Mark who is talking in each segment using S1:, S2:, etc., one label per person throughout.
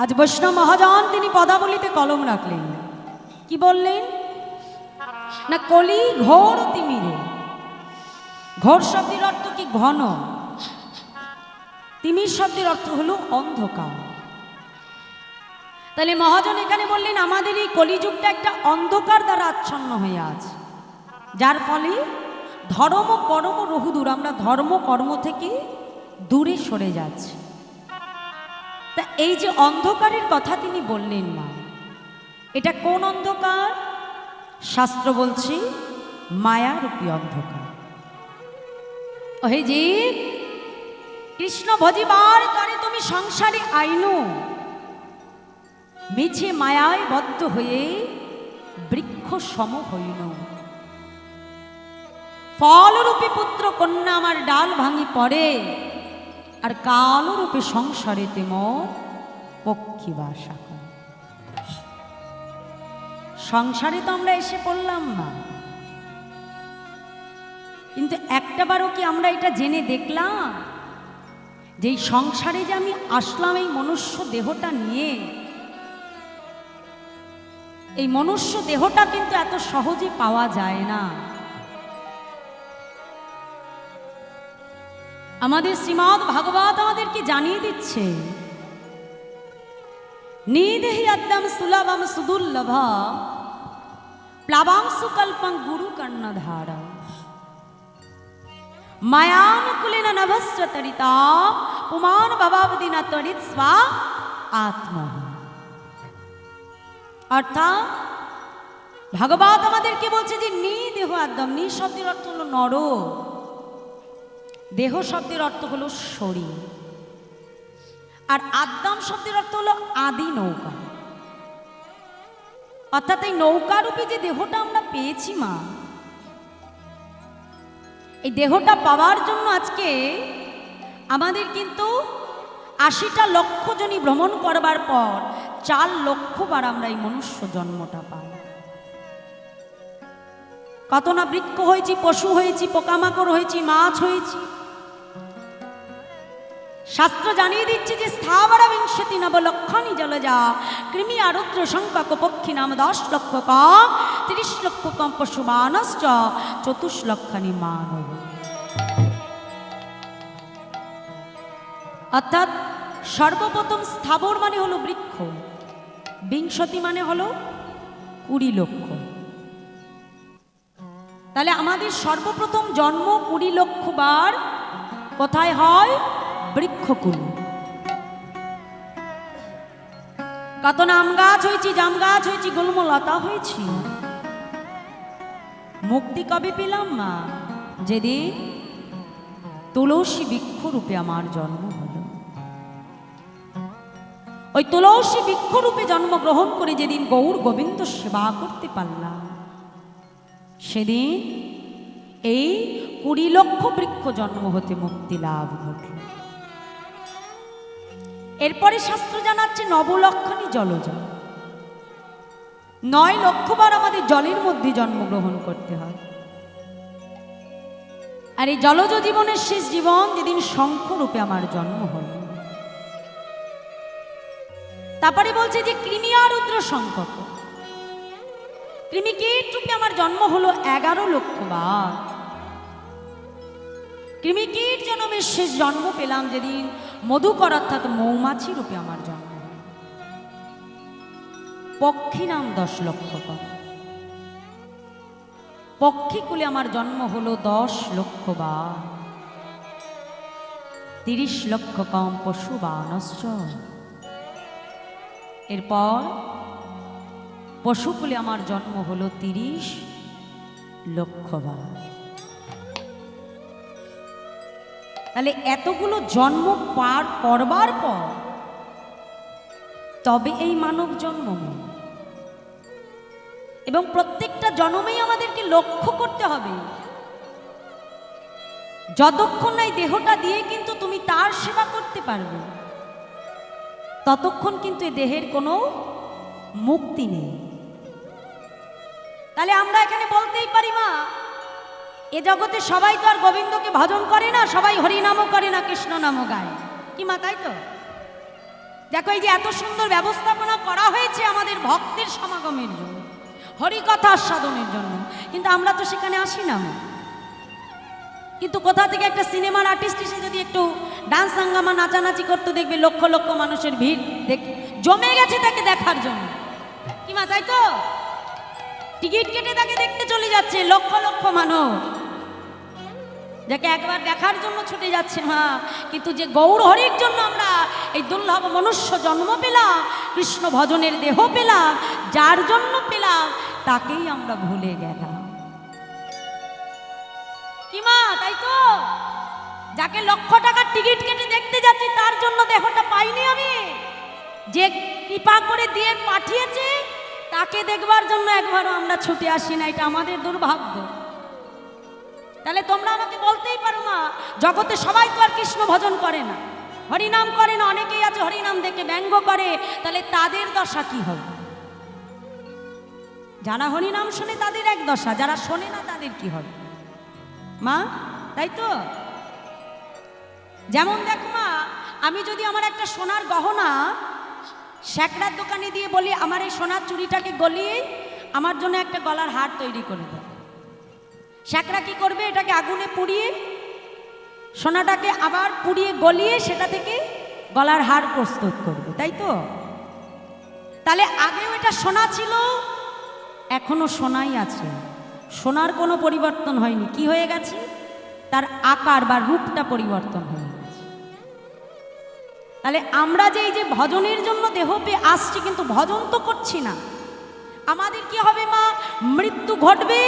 S1: আজ বৈষ্ণব মহাজন তিনি পদাবলিতে কলম রাখলেন, কি বললেন না, কলি ঘোর তিমিরে। ঘোর শব্দের অর্থ কি? ঘন। তিমির শব্দের অর্থ হলো অন্ধকার। তাহলে মহাজন এখানে বললেন আমাদের এই কলিযুগটা একটা অন্ধকার দ্বারা আচ্ছন্ন হয়ে আছে, যার ফলে ধর্ম কর্ম রহুদূর, আমরা ধর্ম কর্ম থেকে দূরে সরে যাচ্ছি। তা এই যে অন্ধকারের কথা তিনি বললেন না, এটা কোন অন্ধকার? শাস্ত্র বলছি মায়ারূপী অন্ধকার। ওহে জীব, কৃষ্ণ ভজিবার তরে তুমি সংসারে আইনো, মিছে মায়ায় বদ্ধ হয়ে বৃক্ষ সম হইল। ফলরূপী পুত্র কন্যা আমার ডাল ভাঙি পড়ে, আর কালরূপে সংসারে তেমন পক্ষী বাসা করে। সংসারে তো আমরা এসে পড়লাম না, কিন্তু একটাবারও কি আমরা এটা জেনে দেখলাম যে এই সংসারে যে আমি আসলাম এই মনুষ্য দেহটা নিয়ে, এই মনুষ্য দেহটা কিন্তু এত সহজে পাওয়া যায় না। আমাদের শ্রীমদ্ ভাগবত আমাদেরকে জানিয়ে দিচ্ছে, নিদেহি আদ্যম সুলভম সুদুর্লভ প্লাবাংশু কল্পং গুরু কর্ণধারা মায়ানুকূলেন নভস্য তরিতা পুমান ভবাবদিনা তরিত স্বা আত্মা। অর্থাৎ ভাগবত আমাদেরকে বলছে যে নিদেহ আদ্যম, নি শব্দের অর্থ হলো নর, দেহ শব্দের অর্থ হলো শরীর, আর আদ্যম শব্দের অর্থ হলো আদি নৌকা। অর্থাৎ এই নৌকারূপী যে দেহটা আমরা পেয়েছি মা, এই দেহটা পাওয়ার জন্য আজকে আমাদের কিন্তু ৮০টা লক্ষ জনি ভ্রমণ করবার পর ৪ লক্ষ বার আমরা এই মনুষ্য জন্মটা পাই। কত না বৃক্ষ হয়েছি, পশু হয়েছি, পোকামাকড় হয়েছি, মাছ হয়েছি। শাস্ত্র জানিয়ে দিচ্ছে যে স্থাবর বিংশতি নবলক্ষণী জলজা কৃমি আরুদ্র শঙ্কক পক্ষী নাম ১০ লক্ষ কম ৩০ লক্ষ কম পশু মানশ্চ ২৪ লক্ষানি মানব। অর্থাৎ সর্বপ্রথম স্থাবর মানে হলো বৃক্ষ, বিংশতি মানে হলো ২০ লক্ষ। তাহলে আমাদের সর্বপ্রথম জন্ম ২০ লক্ষ বার কোথায় হয়? বৃক্ষকুল। কত না আম গাছ হয়েছি, জাম গাছ হয়েছি, গুল্মলতা হয়েছি। মুক্তি কবে পেলাম মা? যেদিন তুলসী বৃক্ষরূপে আমার জন্ম হলো। ওই তুলসী বৃক্ষরূপে জন্মগ্রহণ করে যেদিন গৌর গোবিন্দ সেবা করতে পারলাম, সেদিন এই ২০ লক্ষ বৃক্ষ জন্ম হতে মুক্তি লাভ ঘটল। এরপরে শাস্ত্র জানাচ্ছে নবলক্ষণী জলজ, ৯ লক্ষ বার আমাদের জলের মধ্যে জন্মগ্রহণ করতে হয়। আর এই জলজ জীবনের শেষ জীবন যেদিন শঙ্খরূপে আমার জন্ম হল। তারপরে বলছে যে কৃমি আর রুদ্র শঙ্খক, কৃমিকীট রূপে আমার জন্ম হলো ১১ লক্ষ বার। কৃমিকীট জন্মের শেষ জন্ম পেলাম যেদিন মধুকর অর্থাৎ মৌমাছি রূপে আমার জন্ম হল। পক্ষী নাম ১০ লক্ষ কম, পক্ষীকুলে আমার জন্ম হলো ১০ লক্ষ বার। ৩০ লক্ষ কম পশু বানশ্চ। এরপর পশুকুলে আমার জন্ম হলো ৩০ লক্ষ বার। তাহলে এতগুলো জন্ম পার করবার পর তবে এই মানব জন্ম। এবং প্রত্যেকটা জন্মেই আমাদেরকে লক্ষ্য করতে হবে, যতক্ষণ না এই দেহটা দিয়ে কিন্তু তুমি তার সেবা করতে পারবে, ততক্ষণ কিন্তু এই দেহের কোনো মুক্তি নেই। তাহলে আমরা এখানে বলতেই পারি মা, এ জগতে সবাই তো আর গোবিন্দকে ভজন করে না, সবাই হরিনামও করে না, কৃষ্ণ নামও গায় কি মা, তাই তো? দেখো এই যে এত সুন্দর ব্যবস্থাপনা করা হয়েছে আমাদের ভক্তের সমাগমের জন্য, হরিকথা আস্বাদনের জন্য, কিন্তু আমরা তো সেখানে আসি না। কিন্তু কোথা থেকে একটা সিনেমার আর্টিস্ট এসে যদি একটু ডান্স হাঙ্গামা নাচানাচি করতে, দেখবে লক্ষ লক্ষ মানুষের ভিড় জমে গেছে তাকে দেখার জন্য। কি মা, তাই তো? টিকিট কেটে তাকে দেখতে চলে যাচ্ছে লক্ষ লক্ষ মানুষ, যাকে একবার দেখার জন্য ছুটে যাচ্ছে মা। কিন্তু যে গৌর হরির জন্য আমরা এই দুর্লভ মনুষ্য জন্ম পেলাম, কৃষ্ণ ভজনের দেহ পেলাম, যার জন্য পেলাম, তাকেই আমরা ভুলে গেলাম। কি মা, তাই তো? যাকে লক্ষ টাকার টিকিট কেটে দেখতে যাচ্ছি, তার জন্য দেহটা পাইনি আমি। যে কৃপা করে দিয়ে পাঠিয়েছে, তাকে দেখবার জন্য একবারও আমরা ছুটে আসি না। এটা আমাদের দুর্ভাগ্য। তাহলে তোমরা আমাকে বলতেই পারো মা, জগতে সবাই তো আর কৃষ্ণ ভজন করে না, হরিনাম করে না। অনেকেই আছে হরিনাম দেখে ব্যঙ্গ করে, তাহলে তাদের দশা কি হবে? যারা হরিনাম শোনে তাদের এক দশা, যারা শোনে না তাদের কি হবে মা? তাই তো? যেমন দেখো মা, আমি যদি আমার একটা সোনার গহনা শ্যাকরার দোকানে দিয়ে বলি, আমার এই সোনার চুড়িটাকে গলিয়ে আমার জন্য একটা গলার হার তৈরি করে দাও, শ্যাকরা কি করবে? এটাকে আগুনে পুড়িয়ে সোনাটাকে আবার পুড়িয়ে গলিয়ে সেটা থেকে গলার হার প্রস্তুত করবে, তাই তো? তাহলে আগেও এটা সোনা ছিল, এখনো সোনাই আছে, সোনার কোনো পরিবর্তন হয়নি। কি হয়ে গেছে? তার আকার বা রূপটা পরিবর্তন হয়ে গেছে। তাহলে আমরা যে এই যে ভজনের জন্য দেহ পেয়ে আসছি, কিন্তু ভজন তো করছি না। আমাদের কি হবে মা? মৃত্যু ঘটবে,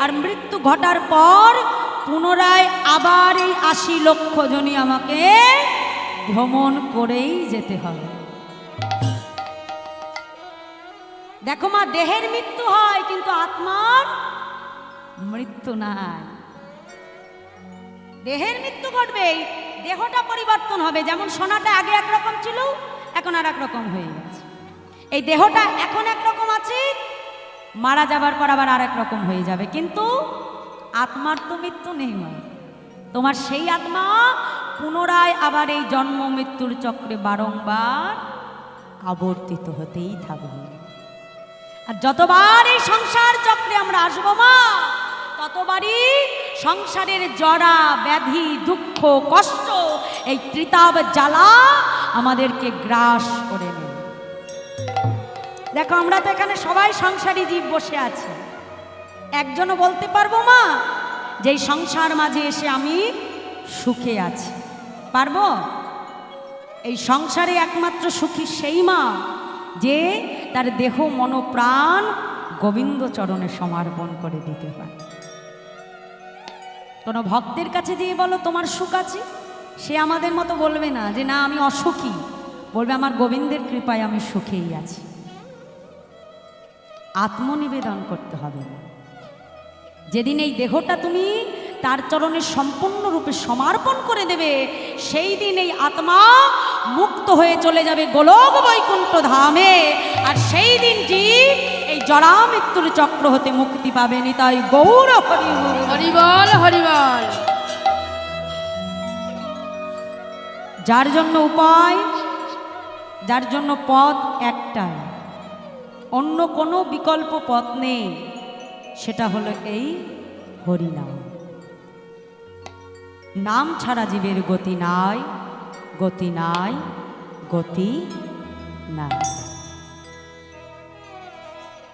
S1: আর মৃত্যু ঘটার পর পুনরায় আবার এই ৮০ লক্ষ জনই আমাকে ভ্রমণ করেই যেতে হবে। দেখো মা, দেহের মৃত্যু হয় কিন্তু আত্মার মৃত্যু নাই। দেহের মৃত্যু ঘটবে, দেহটা পরিবর্তন হবে। যেমন সোনাটা আগে একরকম ছিল, এখন আর একরকম হয়ে গেছে। এই দেহটা এখন একরকম আছে, মারা যাবার পর আবার আর একরকম হয়ে যাবে, কিন্তু আত্মার তো মৃত্যু নেই মা। তোমার সেই আত্মা পুনরায় আবার এই জন্ম মৃত্যুর চক্রে বারংবার আবর্তিত হতেই থাকবে। আর যতবার এই সংসার চক্রে আমরা আসবো মা, ততবারই সংসারের জরা ব্যাধি দুঃখ কষ্ট এই ত্রিতাব জ্বালা আমাদেরকে গ্রাস করে নেয়। দেখো আমরা তো এখানে সবাই সংসারী জীব বসে আছি, একজনও বলতে পারবো মা যে এই সংসার মাঝে এসে আমি সুখে আছি? পারবো? এই সংসারে একমাত্র সুখী সেই মা যে তার দেহ মন প্রাণ গোবিন্দ চরণে সমর্পণ করে দিতে পারে। কোনো ভক্তের কাছে দিয়ে বলো তোমার সুখ আছে, সে আমাদের মতো বলবে না যে না আমি অসুখী, বলবে আমার গোবিন্দের কৃপায় আমি সুখেই আছি। আত্মনিবেদন করতে হবে। যেদিন এই দেহটা তুমি তার চরণে সম্পূর্ণরূপে সমর্পণ করে দেবে, সেই দিন এই আত্মা মুক্ত হয়ে চলে যাবে গোলক বৈকুণ্ঠ ধামে। আর সেই দিনটি এই জরা মৃত্যুর চক্র হতে মুক্তি পাবে। নিতাই গৌর হরি হরিবল হরিবল। যার জন্য উপায়, যার জন্য পথ একটাই, অন্য কোনো বিকল্প পথ নেই, সেটা হলো এই হরিনাম। নাম ছাড়া জীবের গতি নাই, গতি নাই, গতি নাই।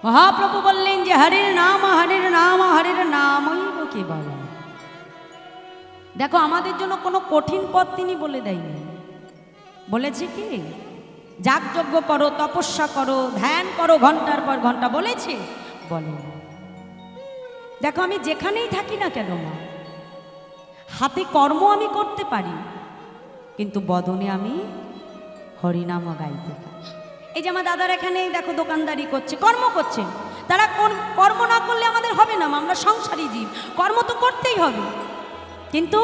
S1: মহাপ্রভু বললেন যে হরির নাম হরির নাম হরির নামই কি বল। দেখো আমাদের জন্য কোনো কঠিন পথ তিনি বলে দেয়নি। বলেছে কি যাগযজ্ঞ করো, তপস্যা করো, ধ্যান করো ঘন্টার পর ঘন্টা, বলেছে? বলে। দেখো আমি যেখানেই থাকি না কেন মা, হাতে কর্ম আমি করতে পারি, কিন্তু বদনে আমি হরিনাম গাইতে পারি। এই যে আমার দাদার এখানে দেখো দোকানদারি করছে, কর্ম করছে, তারা কর্ম না করলে আমাদের হবে না, আমরা সংসারী জীব, কর্ম তো করতেই হবে। কিন্তু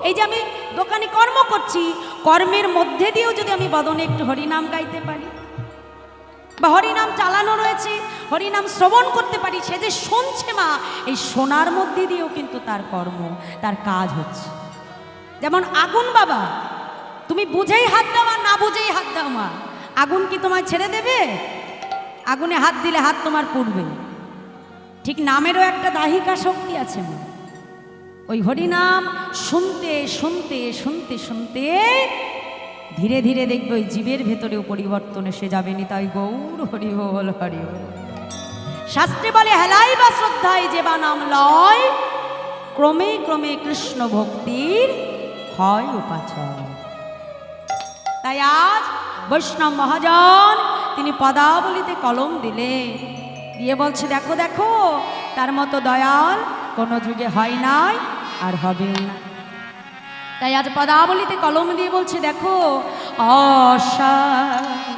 S1: এই যে আমি দোকানে কর্ম করছি, কর্মের মধ্যে দিয়েও যদি আমি বদনে একটু হরিনাম গাইতে পারি, বা হরিনাম চালানো রয়েছে, হরিনাম শ্রবণ করতে পারি, সে যে শুনছে মা, এই শোনার মধ্যে দিয়েও কিন্তু তার কর্ম, তার কাজ হচ্ছে। যেমন আগুন বাবা, তুমি বুঝেই হাত দাও আর না বুঝেই হাত দাও মা, আগুন কি তোমায় ছেড়ে দেবে? আগুনে হাত দিলে হাত তোমার পুড়বে। ঠিক নামেরও একটা দাহিকা শক্তি আছে মা। ওই হরিনাম শুনতে শুনতে শুনতে শুনতে ধীরে ধীরে দেখবে ওই জীবের ভেতরেও পরিবর্তন এসে যাবে। নিতাই গৌর হরি বল হরি বল। শাস্ত্রে বলে হেলাই বা শ্রদ্ধায় যে বা নাম লয়, ক্রমে ক্রমে কৃষ্ণ ভক্তির হয় উপাচয়। তাই আজ বৈষ্ণব মহাজন তিনি পদাবলিতে কলম দিলে, দিয়ে বলছে দেখো দেখো তার মতো দয়াল কোনো যুগে হয় নাই আর হবেও না। তাই আজ পদাবলিতে কলম দিয়ে বলছে দেখো অসাধনে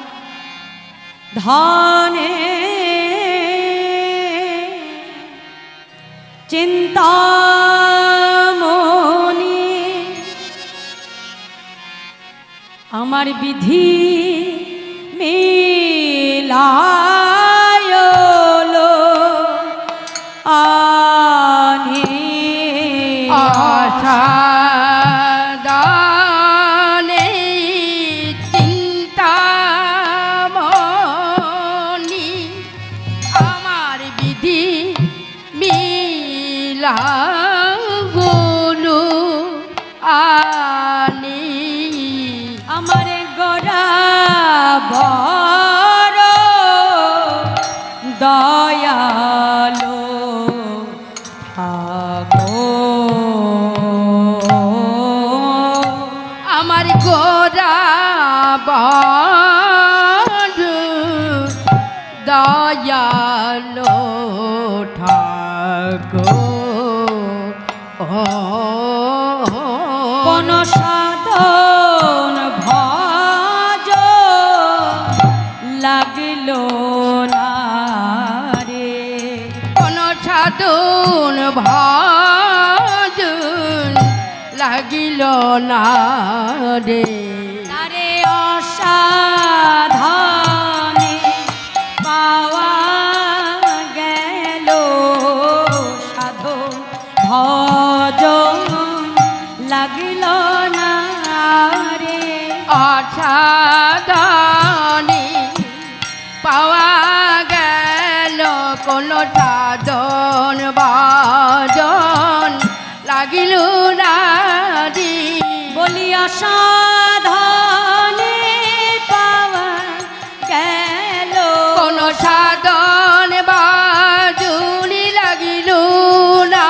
S1: চিন্তামণি আমার বিধি মিলায়লো আনি
S2: অসাধনে চিন্তামণি আমার বিধি মিলাগুলো আনি
S1: আমার গোরা বড় দয়ালো
S2: আমার গোরা বড় দয়ালো
S1: কোন সাধন ভজ লাগলো না রে,
S2: কোন সাধন ভজন লাগিল না রে,
S1: তারে অসাধনে পাওয়া গেল সাধন ভজন লাগিল না রে।
S2: অসাধনে পাওয়া গেল কোন সাধন ভজন লাগিল না রে,
S1: বলি অসাধনে পাওয়া গেল
S2: কোন সাধন ভজন লাগিল না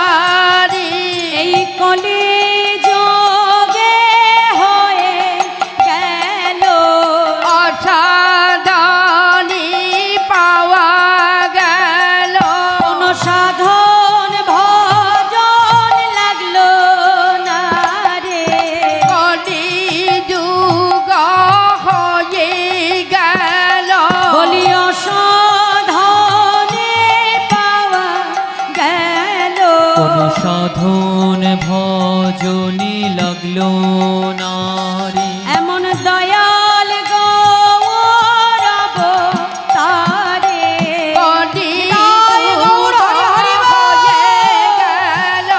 S2: রে,
S1: এই কলি যোগে হয়ে গেল
S2: অসাধনে পাওয়া গেল
S1: কোন সাধন ভজন লাগলো না রে।
S2: কলি যুগ হয়ে গেল
S1: বলি অসাধনে পাওয়া গেল
S3: কোন সাধন ভজনী লাগলো না রে।
S1: এমন দয়াল গৌর অবতারে
S2: কলি
S1: গৌর হরি
S2: হয়ে গেল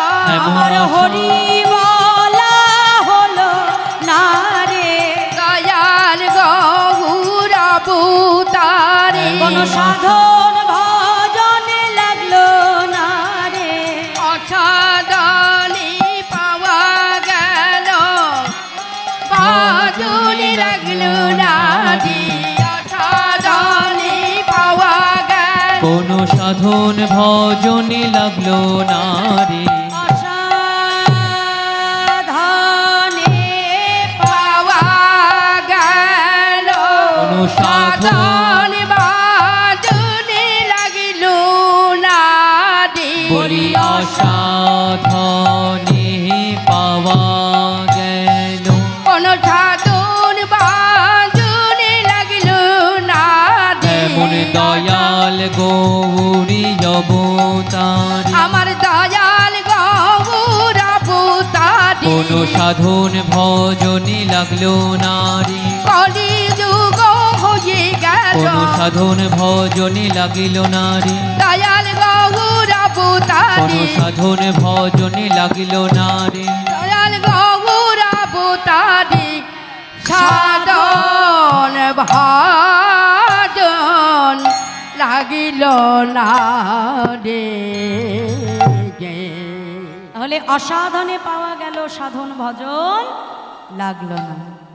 S1: আমার হরি বলা হলো না রে।
S2: দয়াল গৌর অবতারে
S1: কোন সাধন ভজনে লাগলো না রে।
S2: অসাধনে পাওয়া গেল ভজনে লাগলো না রে, অসাধনে পাওয়া গেল
S3: কোন সাধন ভজনী লাগলো না রে।
S1: অসাধনে
S2: পাওয়া গেল
S3: কোন সাধন
S2: ভজনে লাগিল না রে,
S3: বলি অসাধনে পাওয়া গেল
S2: কোন সাধন ভজনে লাগিল না রে,
S3: এমন দয়াল গৌরী অবতারে।
S2: আমার দয়াল গৌর অবতারে
S3: কোন সাধন ভজনী লাগলো না রে।
S2: কলি যুগ হয়ে গেল
S3: কোন সাধন ভজনী লাগিল না রে।
S2: দয়াল গৌর
S3: কোন
S2: অবতারে
S3: সাধন ভজনী লাগিল না রে।
S2: দয়াল গৌর অবতারে সাধন ভাজন লাগিল না রে।
S1: তাহলে অসাধনে পাওয়া গেল, সাধন ভজন লাগলো না।